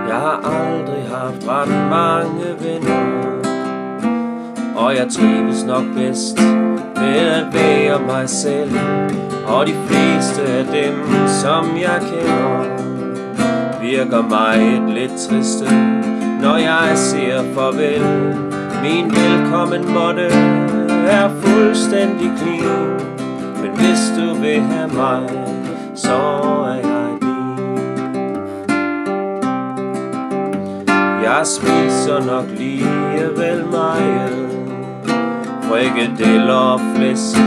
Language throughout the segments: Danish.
Jeg har aldrig haft ret mange venner, og jeg trives nok bedst med at være mig selv. Og de fleste af dem, som jeg kender, virker mig lidt triste, når jeg siger farvel. Min velkommen måtte er fuldstændig clean, men hvis du vil have mig, så er jeg din. Jeg spiser nok alligevel meget frikadeller og flæsk,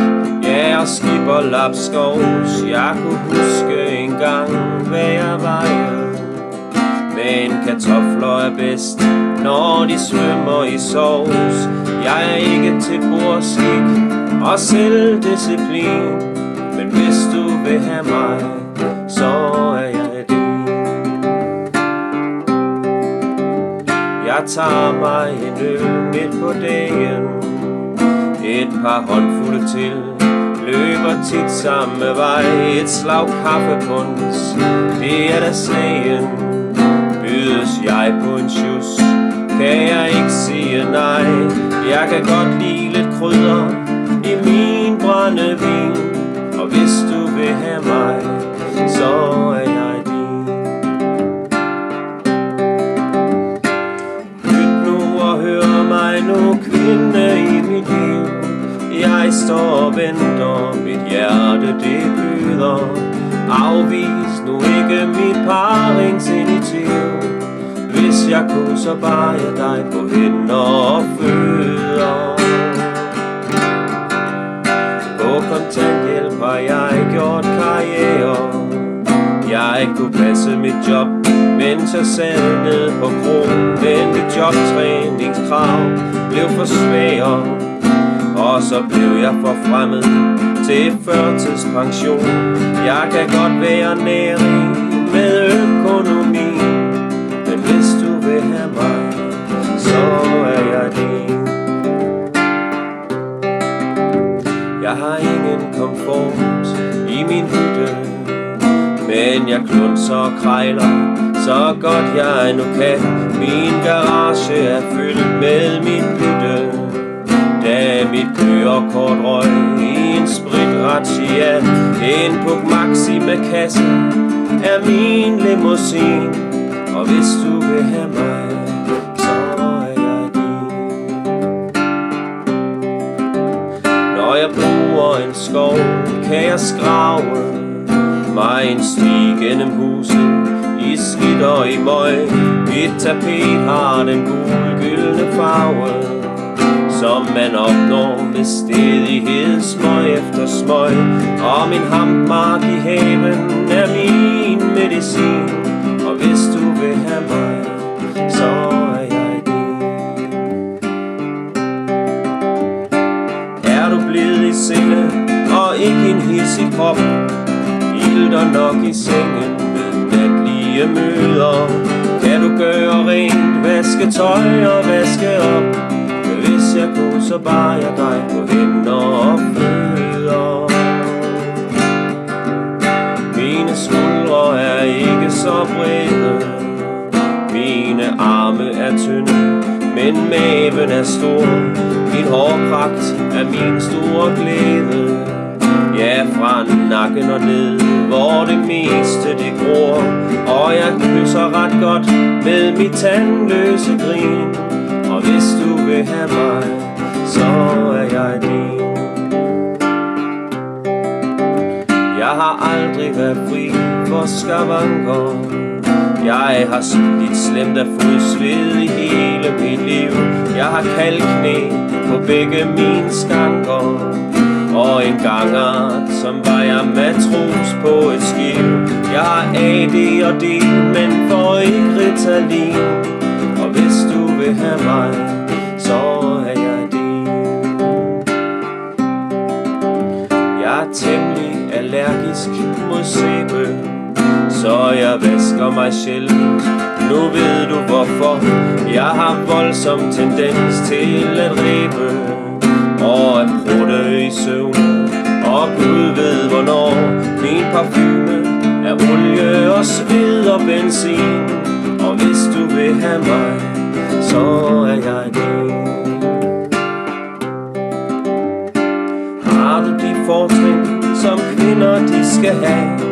ja, og skib og lapskaus. Jeg kunne huske engang, hvad jeg vejede, men kartofler er bedst, når de svømmer i sovs. Jeg er ikke til bordskik og selvdisciplin, men hvis du vil have mig, så er jeg din. Jeg tager mig en øl midt på dagen, et par håndfulde til, løber tit samme vej. Et slag kaffepunds, det er da sagen. Bydes jeg på en sjus, kan jeg ikke sige nej. Jeg kan godt lide lidt krydder i min brændevin, og hvis du vil have mig, så er jeg din. Lyt nu og hør mig nu, kvinde i mit liv. Jeg står og venter, mit hjerte det bløder. Afvis nu ikke mit paringsinitiativ. Hvis jeg kunne, så bar jeg dig på hænder og fødder. På kontanthjælp har jeg gjort karriere. Jeg kunne passe mit job, mens jeg sad ned på krogen. Men det jobtræningskrav blev for svære, og så blev jeg forfremmet til førtidspension. Jeg kan godt være nærig med økonomi, men hvis du vil have mig, så er jeg din. Jeg har ingen komfort i min hytte, men jeg klunser og krejler så godt jeg nu kan. Min garage er fyldt med mit bytte, da mit kørekort røg i en spritrazzia. En Puk Maxi med kasse er min limousin, og hvis du vil have mig, så er jeg din. Når jeg bruger en skov, kan jeg skrave mig en sti gennem huset i skidt og i møg. Mit tapet har den gul-gyldne farve, som man opnår med stedighed, smøg efter smøg. Og min hampmark i haven er min medicin, og hvis du vil have mig, så er jeg din. Er du blevet i sinde og ikke en hidsig krop, ilter nok i sengen ved natlige møder. Kan du gøre rent, vaske tøj og vaske op? Hvis jeg kunne, så bar jeg dig på hænder og fødder. Mine skuldre er ikke så brede, mine arme er tynde, men maven er stor. Min hårpragt er min store glæde, ja, fra nakken og ned, hvor det meste det gror. Og jeg kysser ret godt med mit tandløse grin, og hvis du vil have mig, så er jeg din. Jeg har aldrig været fri for skavanker. Jeg har slidt slemt af fodsved i hele mit liv. Jeg har kalknæ på begge mine skanker, og en gangart, som var jeg matros på et skib. Jeg har AD og D, men får ikke Ritalin, og hvis du vil have mig, så er jeg din. Jeg er temmelig allergisk mod sæbe, så jeg vasker mig sjældent. Nu ved du hvorfor. Jeg har voldsom tendens til at ræbe og at prutte i søvn. Og Gud ved hvornår. Min parfume er olie og sved og benzin. Og hvis du vil have mig, så er jeg din. Har du de fortrin, som kvinder de skal have?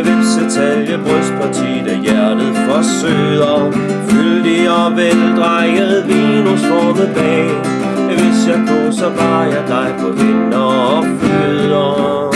Vipsetalje, brystparti, der hjertet forsøger. Fyldig og veldrejet, vinusformet bag. Hvis jeg går, så var jeg dig på hænder og fødder.